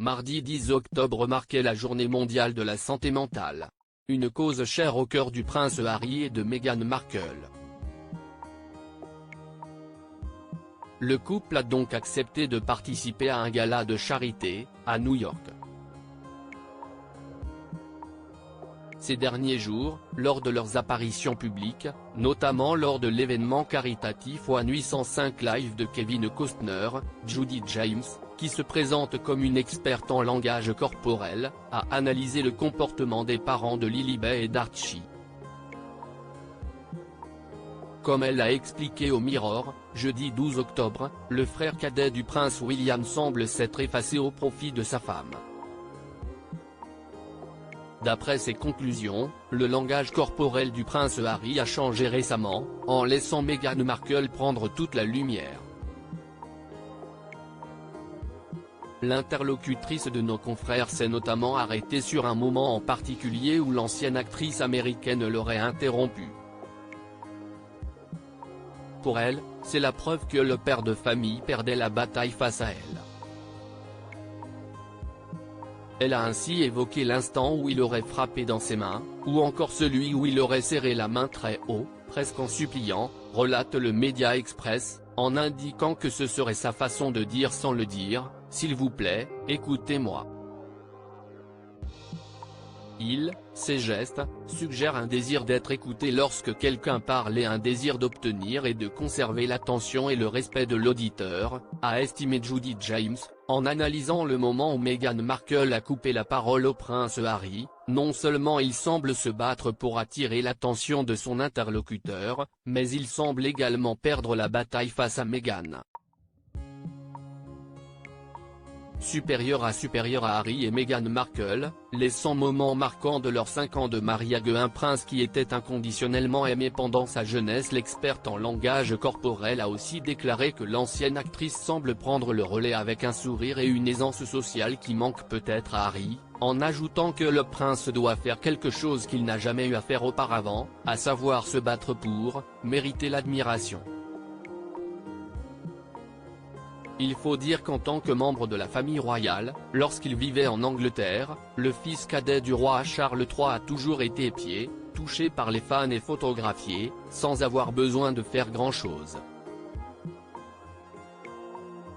Mardi 10 octobre marquait la journée mondiale de la santé mentale. Une cause chère au cœur du prince Harry et de Meghan Markle. Le couple a donc accepté de participer à un gala de charité, à New York. Ces derniers jours, lors de leurs apparitions publiques, notamment lors de l'événement caritatif One 805 Live de Kevin Costner, Judi James, qui se présente comme une experte en langage corporel, a analysé le comportement des parents de Lilibet et d'Archie. Comme elle l'a expliqué au Mirror, jeudi 12 octobre, le frère cadet du prince William semble s'être effacé au profit de sa femme. D'après ses conclusions, le langage corporel du prince Harry a changé récemment, en laissant Meghan Markle prendre toute la lumière. L'interlocutrice de nos confrères s'est notamment arrêtée sur un moment en particulier où l'ancienne actrice américaine l'aurait interrompue. Pour elle, c'est la preuve que le père de famille perdait la bataille face à elle. Elle a ainsi évoqué l'instant où il aurait frappé dans ses mains, ou encore celui où il aurait serré la main très haut, presque en suppliant, relate le Media Express, en indiquant que ce serait sa façon de dire sans le dire, « S'il vous plaît, écoutez-moi ». Ces gestes, suggèrent un désir d'être écouté lorsque quelqu'un parle et un désir d'obtenir et de conserver l'attention et le respect de l'auditeur, a estimé Judi James, en analysant le moment où Meghan Markle a coupé la parole au prince Harry. Non seulement il semble se battre pour attirer l'attention de son interlocuteur, mais il semble également perdre la bataille face à Meghan. Supérieur à Harry et Meghan Markle, les 100 moments marquants de leurs 5 ans de mariage. Un prince qui était inconditionnellement aimé pendant sa jeunesse. L'experte en langage corporel a aussi déclaré que l'ancienne actrice semble prendre le relais avec un sourire et une aisance sociale qui manque peut-être à Harry, en ajoutant que le prince doit faire quelque chose qu'il n'a jamais eu à faire auparavant, à savoir se battre pour mériter l'admiration. Il faut dire qu'en tant que membre de la famille royale, lorsqu'il vivait en Angleterre, le fils cadet du roi Charles III a toujours été épié, touché par les fans et photographié, sans avoir besoin de faire grand-chose.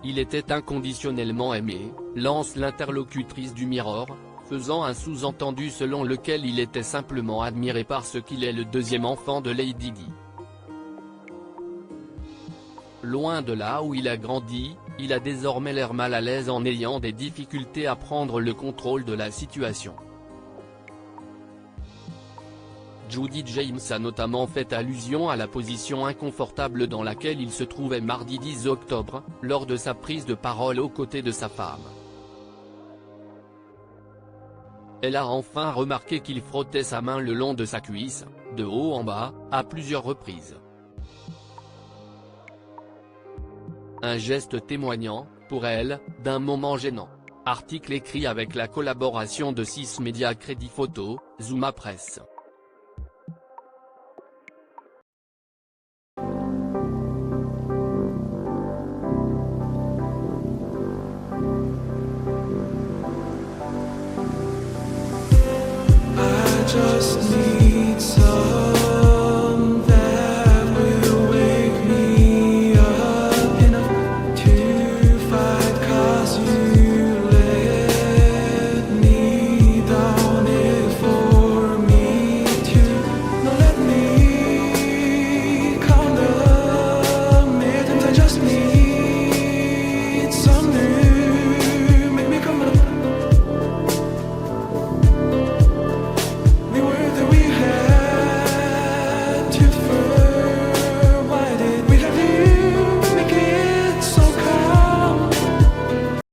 Il était inconditionnellement aimé, lance l'interlocutrice du Mirror, faisant un sous-entendu selon lequel il était simplement admiré parce qu'il est le deuxième enfant de Lady Di. Loin de là où il a grandi, il a désormais l'air mal à l'aise en ayant des difficultés à prendre le contrôle de la situation. Judi James a notamment fait allusion à la position inconfortable dans laquelle il se trouvait mardi 10 octobre, lors de sa prise de parole aux côtés de sa femme. Elle a enfin remarqué qu'il frottait sa main le long de sa cuisse, de haut en bas, à plusieurs reprises. Un geste témoignant, pour elle, d'un moment gênant. Article écrit avec la collaboration de 6 médias Crédit Photo, Zuma Presse.